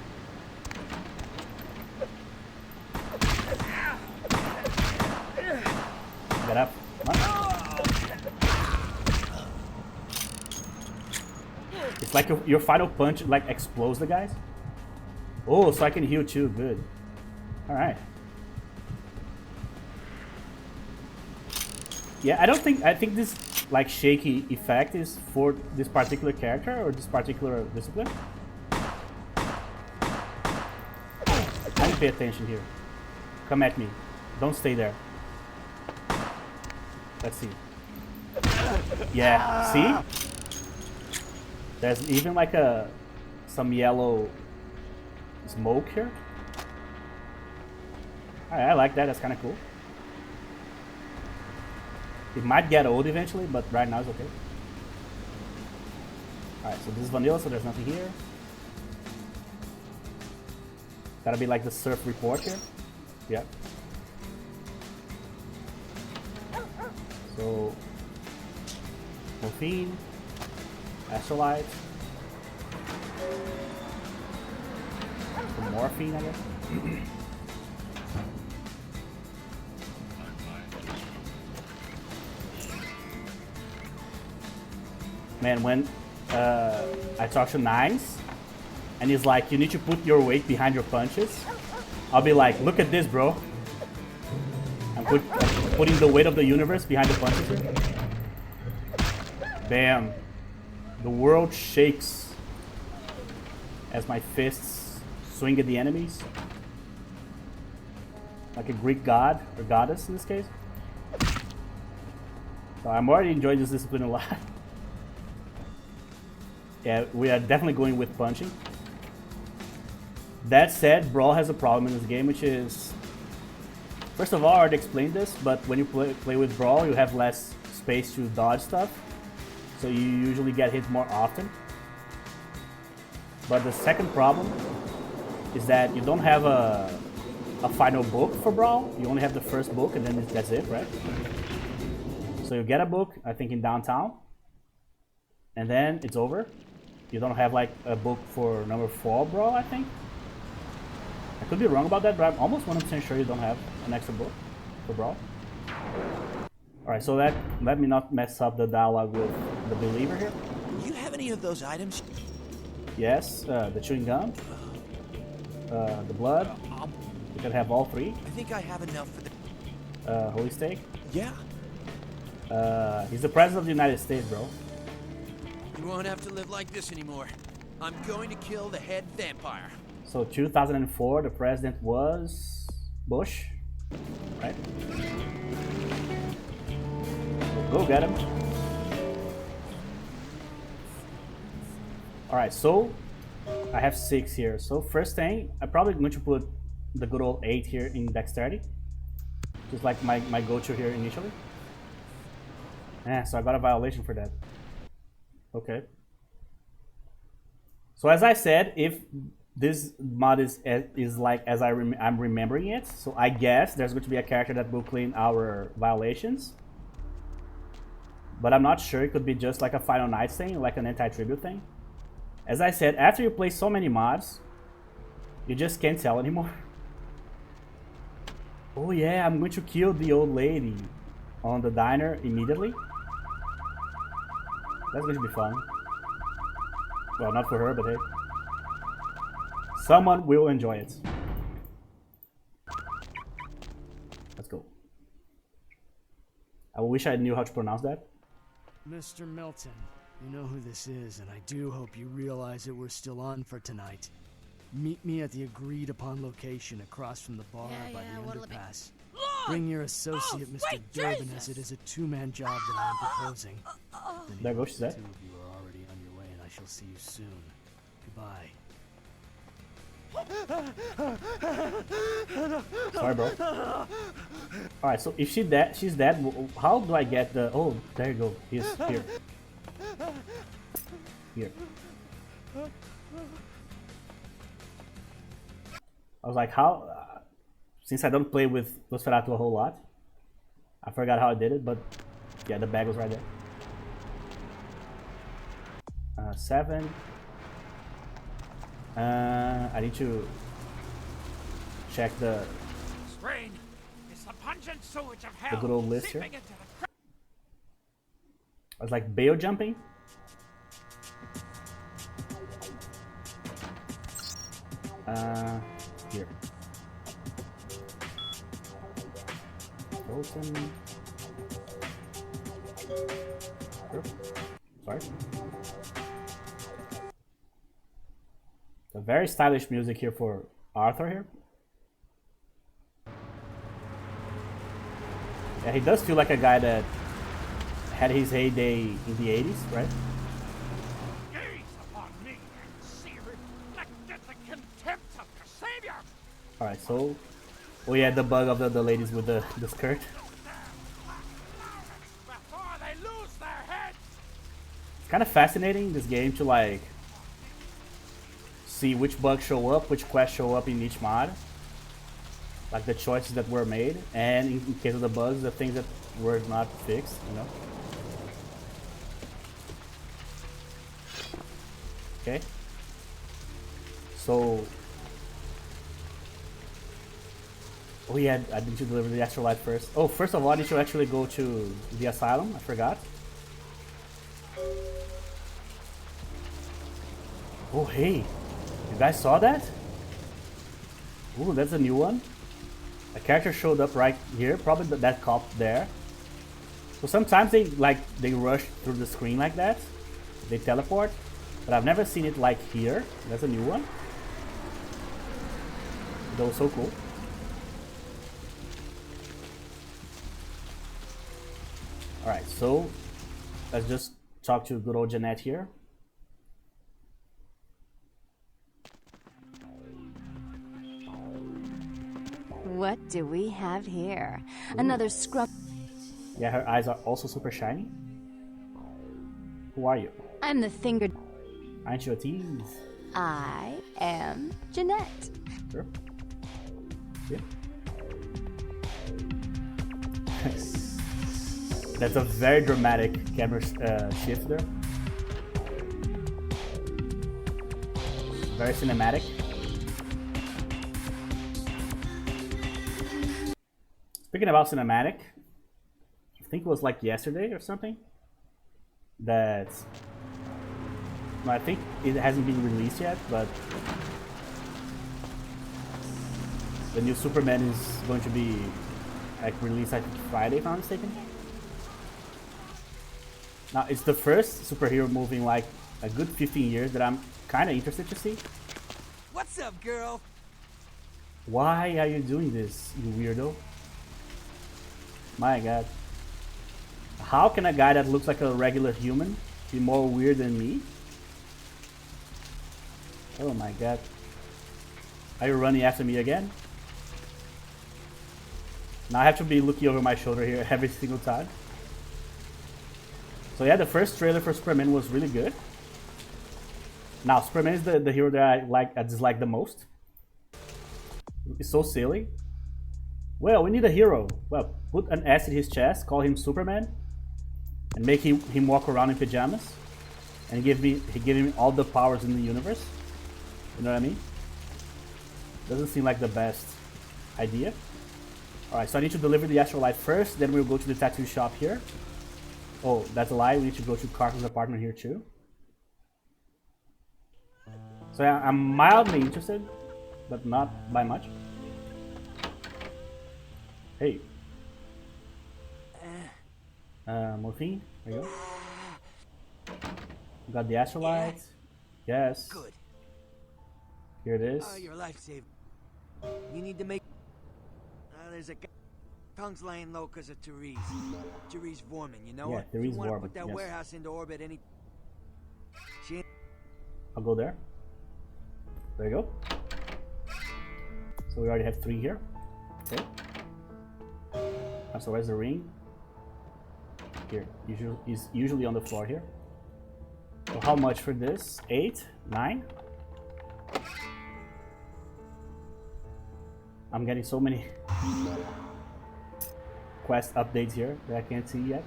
Get up. Come on. It's like your final punch like explodes the guys. Oh, so I can heal too. Good. Alright. Yeah, I think this like shaky effect is for this particular character or this particular discipline. Don't pay attention here. Come at me. Don't stay there. Let's see. Yeah, see? There's even like some yellow smoke here. Alright, I like that, that's kinda cool. It might get old eventually, but right now it's okay. Alright, so this is vanilla, so there's nothing here. Gotta be like the surf report here. Yeah. So, morphine, astrolite, some morphine, I guess. Man, when I talk to Nines, and he's like, you need to put your weight behind your punches, I'll be like, look at this, bro. I'm putting the weight of the universe behind the punches here. Bam. The world shakes as my fists swing at the enemies. Like a Greek god, or goddess in this case. So I'm already enjoying this discipline a lot. Yeah, we are definitely going with punching. That said, Brawl has a problem in this game, which is... First of all, I already explained this, but when you play with Brawl, you have less space to dodge stuff. So you usually get hit more often. But the second problem is that you don't have a final book for Brawl. You only have the first book, and then that's it, right? So you get a book, I think in downtown, and then it's over. You don't have like a book for number 4 Brawl, I think. I could be wrong about that, but I'm almost 100% sure you don't have an extra book for Brawl. Alright, so let me not mess up the dialogue with the Believer here. You have any of those items? Yes, the chewing gum, the blood. You can have all three. I think I have enough for the... Holy steak. Yeah. He's the president of the United States, bro. You won't have to live like this anymore. I'm going to kill the head vampire. So 2004, the president was Bush, right? Go get him. All right, so I have 6 here. So first thing, I'm probably going to put the good old 8 here in dexterity. Just like my go-to here initially. So I got a violation for that. Okay. So as I said, if this mod is like as I'm remembering it, so I guess there's going to be a character that will clean our violations. But I'm not sure. It could be just like a Final Night thing, like an anti-tribute thing. As I said, after you play so many mods, you just can't tell anymore. Oh yeah, I'm going to kill the old lady on the diner immediately. That's going to be fun. Well, not for her, but hey. Someone will enjoy it. Let's go. I wish I knew how to pronounce that. Mr. Milton, you know who this is, and I do hope you realize that we're still on for tonight. Meet me at the agreed upon location across from the bar by the underpass. Bring your associate, Mr. Durbin, as it is a two-man job that I am proposing. There goes that. The two of you are already on your way, and I shall see you soon. Goodbye. Sorry, bro. Alright, so if she's dead, how do I get the... Oh, there you go. He's here. Here. I was like, how... since I don't play with Nosferatu a whole lot, I forgot how I did it, but yeah, the bag was right there. 7. I need to check the Strain. It's the pungent sewage of the hell. good old list here. seeping into the I was like bail jumping. Here. Open. Sorry. So very stylish music here for Arthur here. Yeah, he does feel like a guy that had his heyday in the 80s, right? gaze upon me and see reflected the contempt of your savior. Alright, so... Oh yeah, the bug of the ladies with the skirt. Before they lose their heads. It's kind of fascinating, this game, to like... see which bugs show up, which quests show up in each mod. Like the choices that were made, and in case of the bugs, the things that were not fixed, you know? Okay. So... Oh yeah, I need to deliver the extra light first. Oh, first of all, I need to actually go to the asylum. I forgot. Oh hey, you guys saw that? Ooh, that's a new one. A character showed up right here, probably that cop there. So sometimes they rush through the screen like that. They teleport, but I've never seen it like here. That's a new one. That was so cool. Alright, so let's just talk to good old Jeanette here. What do we have here? Another scrub. Yeah, her eyes are also super shiny. Who are you? I'm the finger. Aren't you a tease? I am Jeanette. Sure. Yeah. That's a very dramatic camera shift there. Very cinematic. Speaking about cinematic, I think it was like yesterday or something that I think it hasn't been released yet, but the new Superman is going to be like released, I think, Friday, if I'm not mistaken. Now, it's the first superhero movie in like a good 15 years that I'm kind of interested to see. What's up, girl? Why are you doing this, you weirdo? My god. How can a guy that looks like a regular human be more weird than me? Oh my god. Are you running after me again? Now I have to be looking over my shoulder here every single time. So yeah, the first trailer for Superman was really good. Now, Superman is the hero that I dislike the most. It's so silly. Well, we need a hero. Well, put an S in his chest, call him Superman, and make him walk around in pajamas, and give him all the powers in the universe. You know what I mean? Doesn't seem like the best idea. Alright, so I need to deliver the astral light first, then we'll go to the tattoo shop here. Oh, that's a lie, we need to go to Carson's apartment here too. So yeah, I'm mildly interested, but not by much. Hey. Morphine, there you go. Got the astral light. Yes. Good. Here it is. Oh, you're a lifesaver. You need to make... there's a guy... Tongue's laying low because of Therese. Therese Vorman, you know Yeah, her? Therese You want to Vorman, put that yes. warehouse into orbit any... She... I'll go there. There you go. So we already have 3 here. Okay. So where's the ring? Here. Is usually on the floor here. So how much for this? 8? 9? I'm getting so many quest updates here that I can't see yet.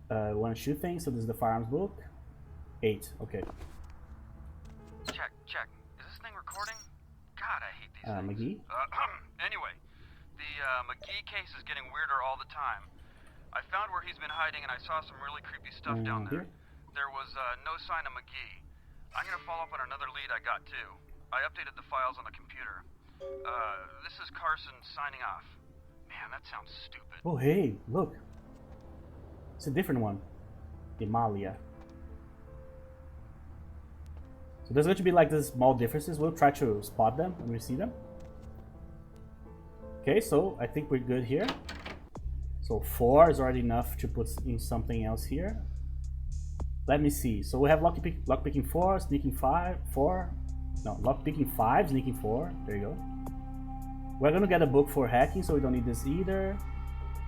Want to shoot things? So this is the firearms book. 8. Okay. Check. Is this thing recording? God, I hate these things. McGee? Anyway, the McGee case is getting weirder all the time. I found where he's been hiding and I saw some really creepy stuff down there. There was no sign of McGee. I'm gonna follow up on another lead I got too. I updated the files on the computer. This is Carson signing off. Man, that sounds stupid. Oh hey, look. It's a different one. Himalaya. So there's going to be like these small differences. We'll try to spot them when we see them. Okay, so I think we're good here. So 4 is already enough to put in something else here. Let me see. So we have lockpicking 4, sneaking 5, 4. No, lockpicking 5, sneaking 4. There you go. We're gonna get a book for hacking, so we don't need this either.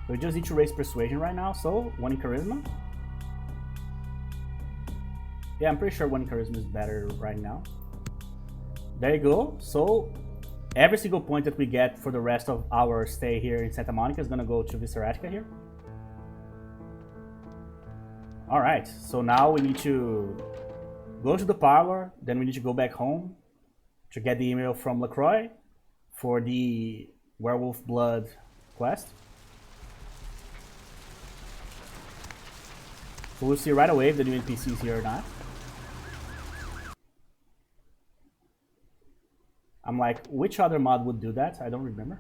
So we just need to raise persuasion right now. So 1 in charisma. Yeah, I'm pretty sure 1 in charisma is better right now. There you go. So every single point that we get for the rest of our stay here in Santa Monica is gonna go to Visceratica here. Alright, so now we need to go to the parlor, then we need to go back home to get the email from LaCroix for the Werewolf Blood quest. So we'll see right away if the new NPCs here or not. I'm like, which other mod would do that? I don't remember.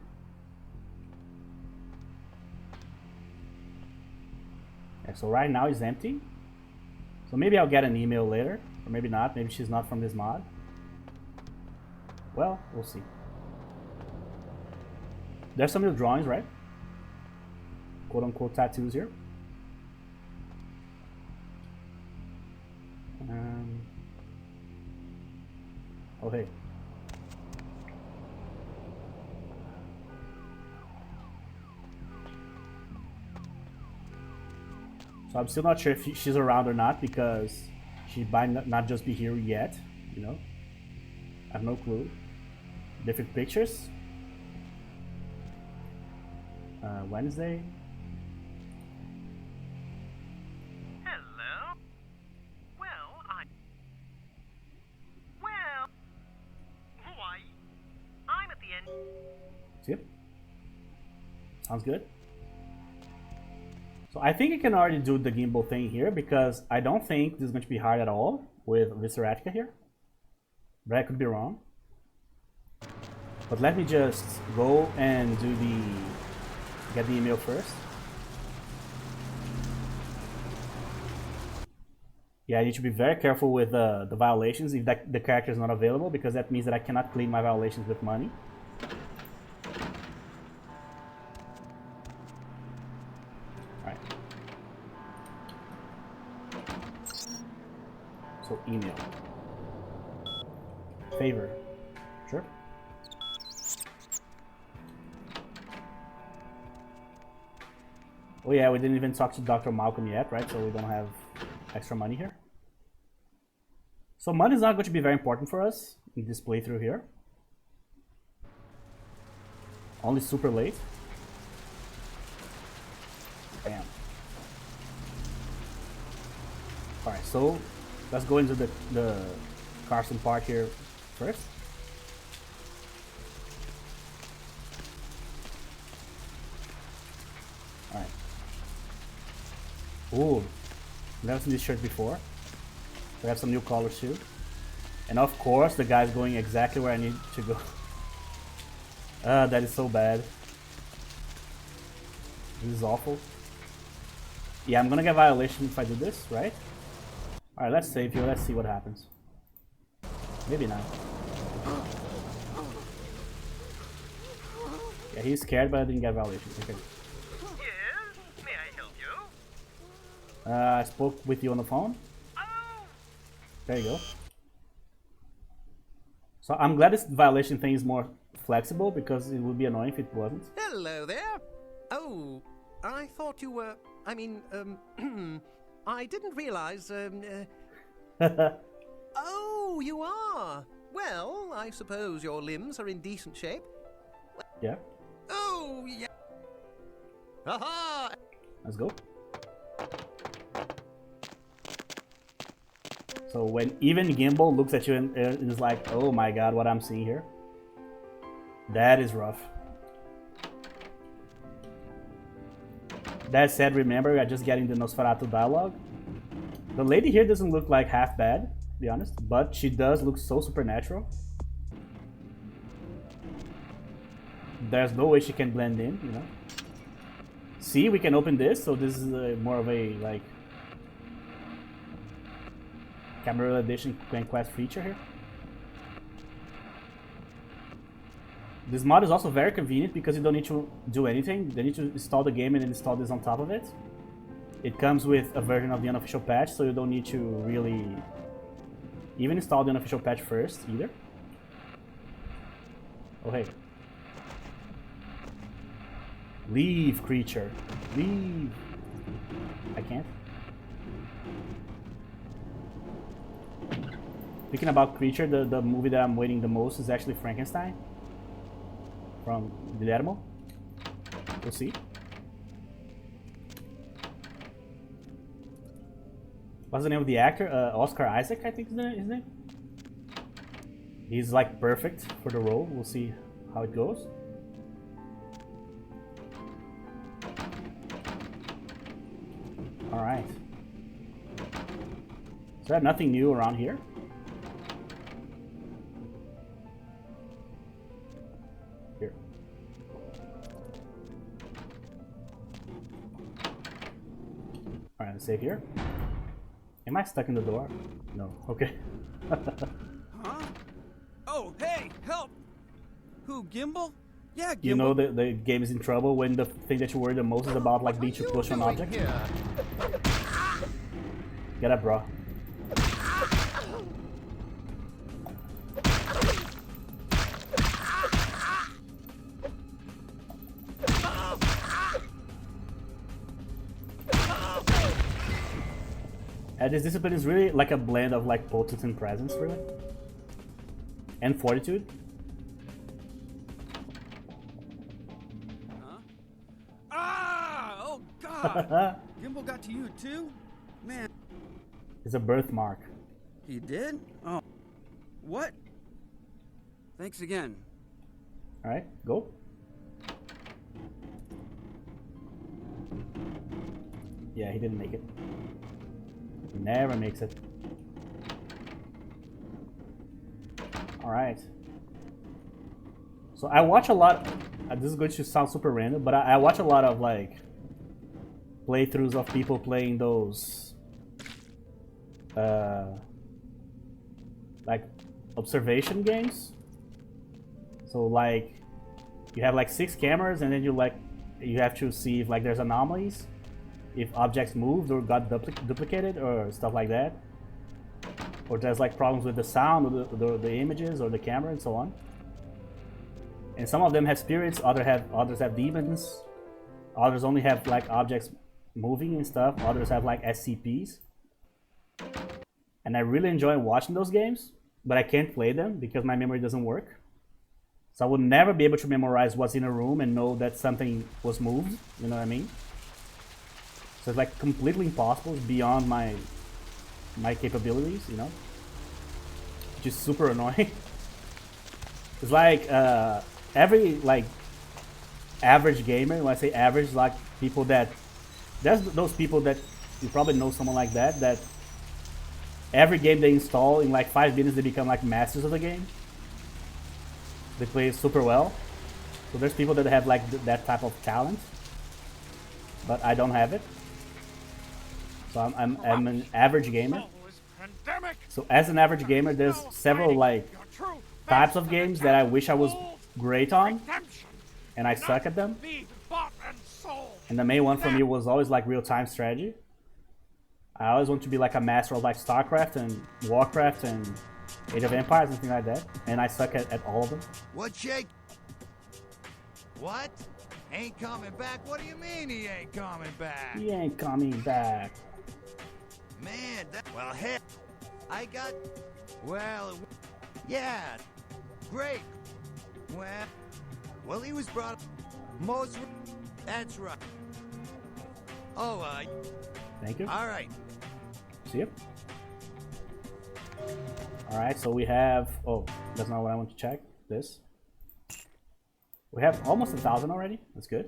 Yeah, so right now it's empty. So maybe I'll get an email later, or maybe not. Maybe she's not from this mod. Well, we'll see. There's some new drawings, right? Quote unquote tattoos here. Oh hey. So I'm still not sure if she's around or not, because she might not just be here yet, you know? I have no clue. Different pictures. Wednesday. Hello? Well, why? I'm at the end. Yep. Sounds good. So I think you can already do the Gimble thing here because I don't think this is going to be hard at all with Visceratica here. But I could be wrong. But let me just go and do get the email first. Yeah, I need to be very careful with the violations if the character is not available, because that means that I cannot clean my violations with money. Alright. So, email. Favor. Sure. Oh yeah, we didn't even talk to Dr. Malcolm yet, right? So we don't have extra money here. So money is not going to be very important for us in this playthrough here. Only super late. Bam. Alright, so let's go into the Carson part here first. Alright. Ooh, never seen this shirt before. We have some new colors too. And of course, the guy's going exactly where I need to go. That is so bad. This is awful. Yeah, I'm gonna get violation if I do this, right? Alright, let's save here. Let's see what happens. Maybe not. Yeah, he's scared, but I didn't get violation. Okay. Yes? May I help you? I spoke with you on the phone. There you go. So I'm glad this violation thing is more flexible, because it would be annoying if it wasn't. Hello there. Oh, I thought you were... I mean, I didn't realize, Oh, you are. Well, I suppose your limbs are in decent shape. Yeah. Oh, yeah. Aha! Let's go. So when even Gimble looks at you and is like, oh my god, what I'm seeing here. That is rough. That said, remember, we are just getting the Nosferatu dialogue. The lady here doesn't look like half bad, to be honest, but she does look so supernatural. There's no way she can blend in, you know. See, we can open this, so this is more of a, like, Camera Edition Quest feature here. This mod is also very convenient because you don't need to do anything. You need to install the game and then install this on top of it. It comes with a version of the unofficial patch, so you don't need to really even install the unofficial patch first either. Oh hey. Leave, creature. Leave. I can't. Speaking about creature, the movie that I'm waiting the most is actually Frankenstein from Guillermo. We'll see. What's the name of the actor? Oscar Isaac, I think is his name. He's like perfect for the role. We'll see how it goes. All right. So I have nothing new around here. Here. All right, let's save here. Am I stuck in the door? No. Okay. Huh? Oh, hey, help! Who, Gimble? Yeah, Gimble. You know the game is in trouble when the thing that you worry the most is about like being to push an object. Get up, bro. This discipline is really like a blend of like potency and presence, really, and fortitude. Huh? Ah! Oh God! Gimble got to you too, man. It's a birthmark. He did? Oh, what? Thanks again. All right, go. Yeah, he didn't make it. He never makes it. Alright. So I watch a lot... this is going to sound super random, but I watch a lot of like playthroughs of people playing those like observation games. So like you have like 6 cameras and then you have to see if like there's anomalies, if objects moved or got duplicated or stuff like that, or there's like problems with the sound or the images or the camera and so on. And some of them have spirits, others have demons, others only have like objects moving and stuff, others have like SCPs. And I really enjoy watching those games, but I can't play them because my memory doesn't work. So I would never be able to memorize what's in a room and know that something was moved, you know what I mean? So it's like completely impossible, it's beyond my capabilities, you know? Which is super annoying. It's like every like average gamer, when I say average, like people that, there's those people that you probably know someone like that every game they install in like 5 minutes they become like masters of the game. They play super well. So there's people that have like that type of talent, but I don't have it. So I'm an average gamer. So as an average gamer, there's several like types of games that I wish I was great on, and I suck at them. And the main one for me was always like real-time strategy. I always want to be like a master of like StarCraft and Warcraft and Age of Empires and things like that, and I suck at all of them. What, Jake? What? Ain't coming back? What do you mean he ain't coming back? He ain't coming back. Man, well, heck, I got... Well, yeah, great. Well, he was brought... Most... That's right. Oh, thank you. All right. See you. Alright, so we have... Oh, that's not what I want to check. This. We have almost 1,000 already. That's good.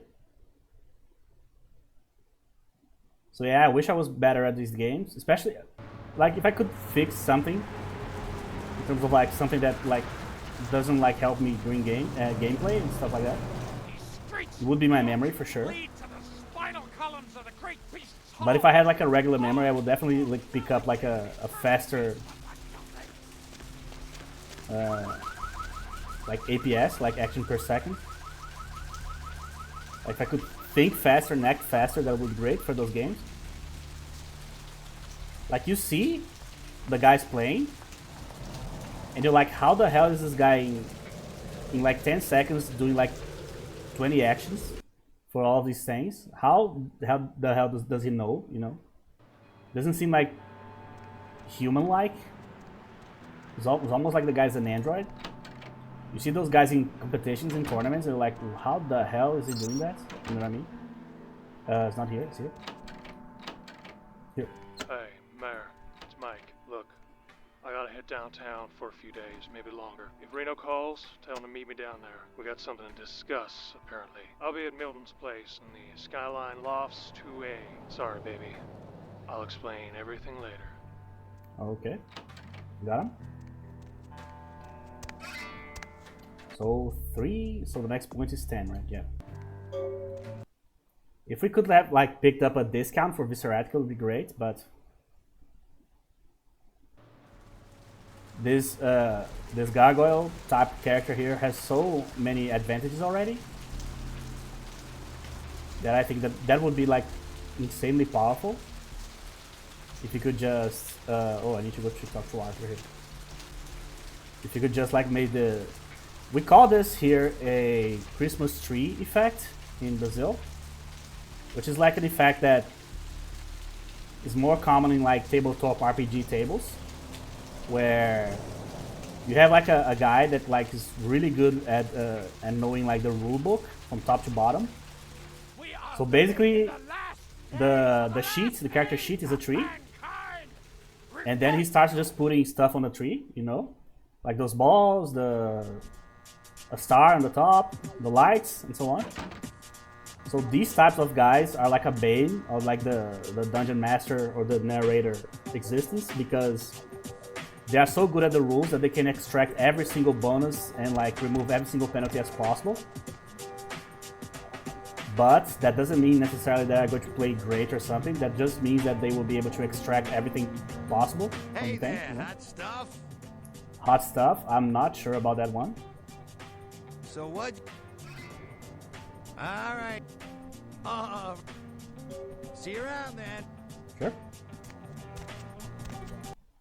So yeah, I wish I was better at these games. Especially, like, if I could fix something in terms of like something that like doesn't like help me during gameplay and stuff like that. It would be my memory for sure. But if I had like a regular memory, I would definitely like pick up like a faster like APS, like action per second. Like if I could think faster and act faster, that would be great for those games. Like you see the guys playing and you're like, how the hell is this guy in like 10 seconds doing like 20 actions for all these things? How the hell does he know, you know? Doesn't seem like human-like. It's almost like the guy's an android. You see those guys in competitions, in tournaments, they're like, how the hell is he doing that? You know what I mean? It's not here, it's here. Here. Hey, Mayor, it's Mike. Look, I gotta head downtown for a few days, maybe longer. If Reno calls, tell him to meet me down there. We got something to discuss, apparently. I'll be at Milton's place in the Skyline Lofts 2A. Sorry, baby. I'll explain everything later. Okay. Got him? So 3, so the next point is 10, right? Yeah. If we could have like picked up a discount for Visceratica, it would be great, but this Gargoyle type character here has so many advantages already that I think that would be like insanely powerful if you could just oh, I need to go to talk to Arthur here. If you could just like make the, we call this here a Christmas tree effect in Brazil, which is like an effect that is more common in like tabletop RPG tables, where you have like a guy that like is really good at knowing like the rule book from top to bottom. So basically the sheet, the character sheet is a tree, and then he starts just putting stuff on the tree, you know, like those balls, a star on the top, the lights, and so on. So these types of guys are like a bane of like the dungeon master or the narrator existence, because they are so good at the rules that they can extract every single bonus and like remove every single penalty as possible. But that doesn't mean necessarily that they're going to play great or something. That just means that they will be able to extract everything possible from the thing. You know? Hot stuff. Hot stuff? I'm not sure about that one. So what? All right. See you around then. Sure.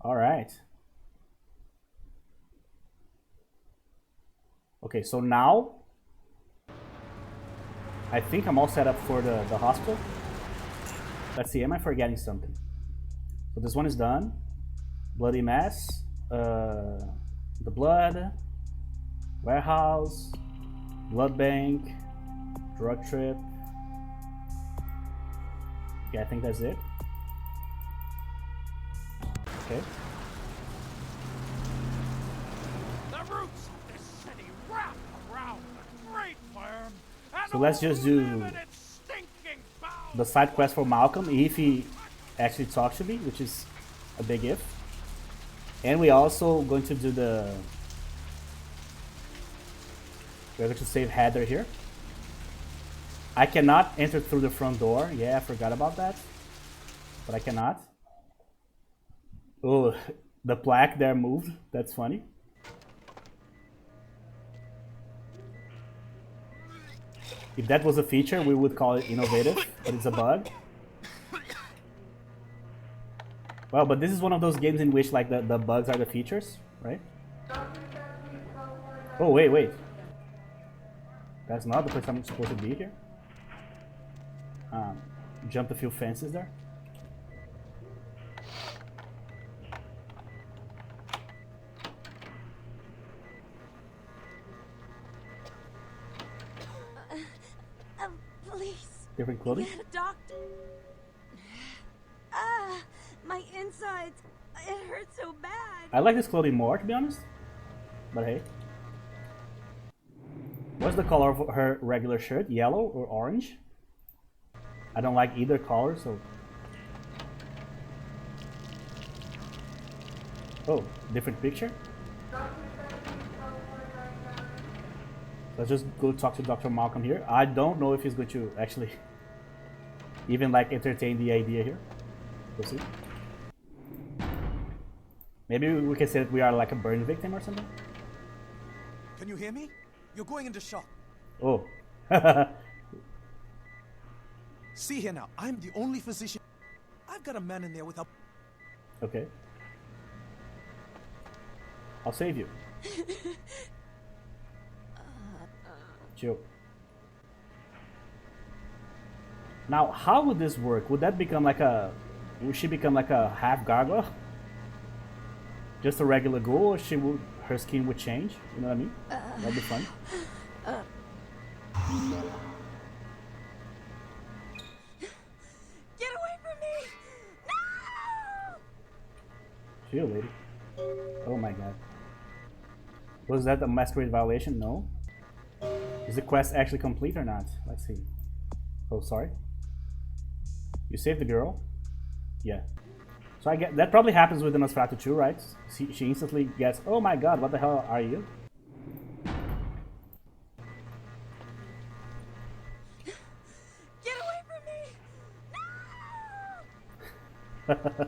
All right. Okay, so now I think I'm all set up for the hospital. Let's see, am I forgetting something? So this one is done. Bloody mess. The blood. Warehouse. Blood bank. Drug trip. Yeah, I think that's it. Okay. The roots of this city wrap around the great firm. So let's just do the side quest for Malcolm, if he actually talks to me, which is a big if. And we also going to do we're going to save Heather here. I cannot enter through the front door. Yeah, I forgot about that. But I cannot. Oh, the plaque there moved. That's funny. If that was a feature, we would call it innovative, but it's a bug. Well, but this is one of those games in which like the bugs are the features, right? Oh, wait. That's not the place I'm supposed to be here. Jumped a few fences there. Please. Different clothing? Get a doctor. My insides. It hurts so bad. I like this clothing more, to be honest. But hey. What's the color of her regular shirt? Yellow or orange? I don't like either color, so... Oh, different picture? Let's just go talk to Dr. Malcolm here. I don't know if he's going to actually even like entertain the idea here. We'll see. Maybe we can say that we are like a burn victim or something. Can you hear me? You're going into shock. Oh. See here now, I'm the only physician. I've got a man in there with a... Okay. I'll save you. Chill. Now, how would this work? Would that become like a... Would she become like a half gargoyle? Just a regular ghoul, or her skin would change? You know what I mean? That'd be fun. Get away from me! No! Chill, lady. Oh my god. Was that a masquerade violation? No. Is the quest actually complete or not? Let's see. Oh, sorry. You saved the girl? Yeah. So I get that probably happens with the Nosferatu 2, right? She instantly gets, oh my god, what the hell are you? Get away from me!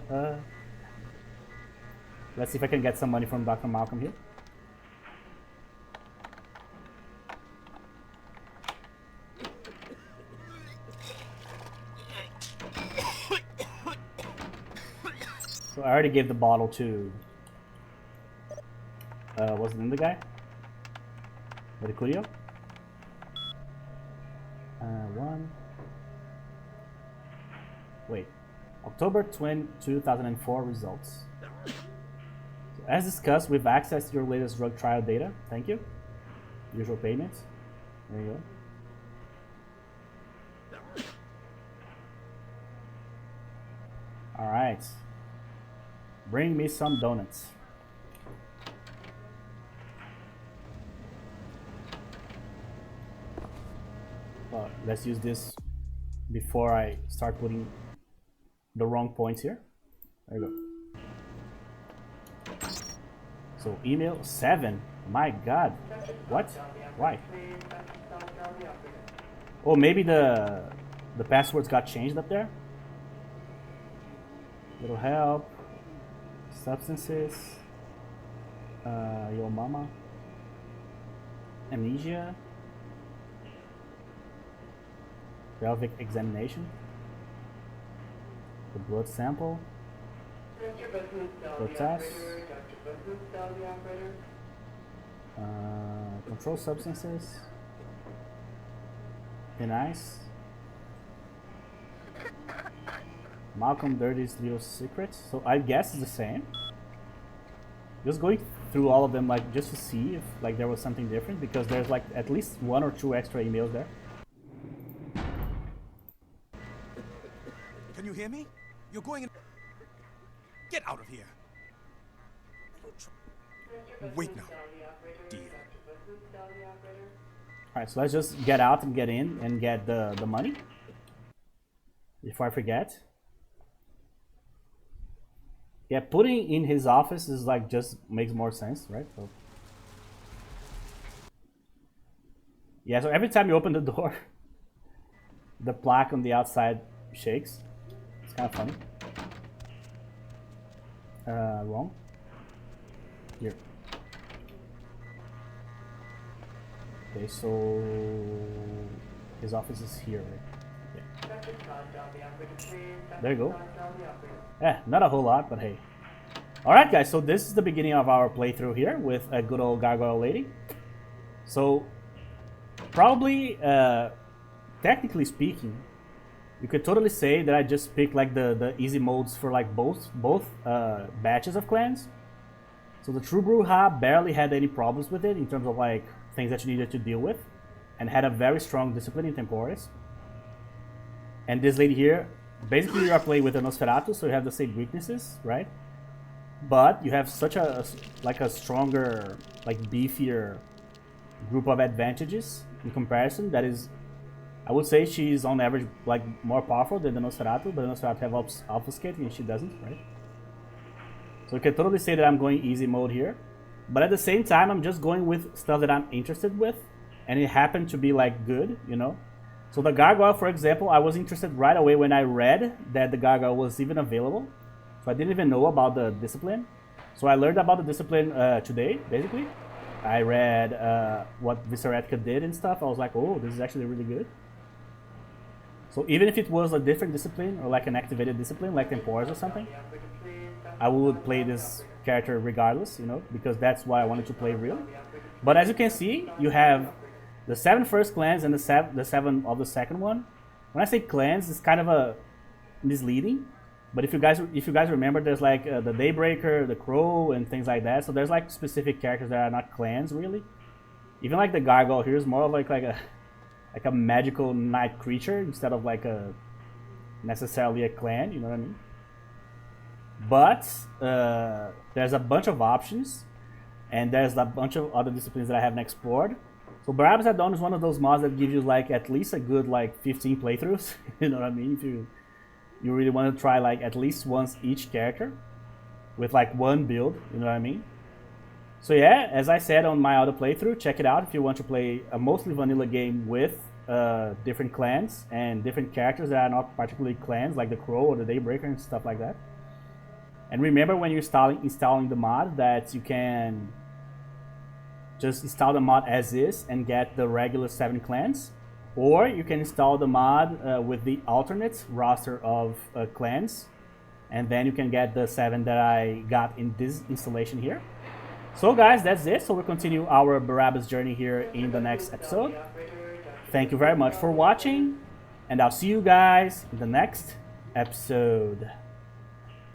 No! Let's see if I can get some money from Dr. Malcolm here. So I already gave the bottle to... wasn't in the guy? Or the Curio? One... Wait. October 20, 2004 results. So as discussed, we've accessed your latest drug trial data. Thank you. Usual payments. There you go. Alright. Bring me some donuts. Let's use this before I start putting the wrong points here. There you go. So email 7. My God. What? Why? Oh, maybe the passwords got changed up there. Little help. Substances. Your mama. Amnesia. Pelvic examination. The blood sample. Blood test. Control substances. And ice. Malcolm Dirty's little secrets. So I guess it's the same. Just going through all of them, like just to see if like there was something different, because there's like at least 1 or 2 extra emails there. Can you hear me? You're going in. Get out of here. Wait now. Deal. Alright, so let's just get out and get in and get the money before I forget. Yeah, putting in his office is like just makes more sense, right? So yeah, so every time you open the door, the plaque on the outside shakes. It's kind of funny. Wrong. Here. Okay, so his office is here, right? Yeah. There you go. Yeah, not a whole lot, but hey. Alright guys, so this is the beginning of our playthrough here with a good old Gargoyle lady. So, probably, technically speaking, you could totally say that I just picked like the easy modes for like both batches of clans. So the True Bruja barely had any problems with it in terms of like things that you needed to deal with, and had a very strong discipline in Temporis. And this lady here, basically you are playing with a Nosferatu, so you have the same weaknesses, right? But you have such a stronger, like beefier group of advantages in comparison. That is, I would say she's on average like more powerful than the Nosferatu, but the Nosferatu have obfuscate and she doesn't, right? So you can totally say that I'm going easy mode here, but at the same time I'm just going with stuff that I'm interested with, and it happened to be like good, you know. So the Gargoyle, for example, I was interested right away when I read that the Gargoyle was even available. So I didn't even know about the discipline. So I learned about the discipline today, basically. I read what Viseretka did and stuff. I was like, oh, this is actually really good. So even if it was a different discipline, or like an activated discipline, like Temporis or something, I would play this character regardless, you know, because that's why I wanted to play real. But as you can see, you have the 7 first clans and the 7 of the second one. When I say clans, it's kind of a misleading. But if you guys remember, there's like the Daybreaker, the Crow, and things like that. So there's like specific characters that are not clans really. Even like the Gargoyle here is more of like a magical night creature instead of like a necessarily a clan. You know what I mean? But there's a bunch of options, and there's a bunch of other disciplines that I haven't explored. So Barabbah Addon is one of those mods that gives you like at least a good like 15 playthroughs. You know what I mean? If you really want to try like at least once each character with like one build, you know what I mean? So yeah, as I said on my other playthrough, check it out if you want to play a mostly vanilla game with different clans and different characters that are not particularly clans, like the Crow or the Daybreaker and stuff like that. And remember, when you're installing the mod, that you can just install the mod as is and get the regular 7 clans, or you can install the mod with the alternate roster of clans, and then you can get the 7 that I got in this installation here. So guys, that's it. So we'll continue our Barabbah's journey here in the next episode. Thank you very much for watching, and I'll see you guys in the next episode.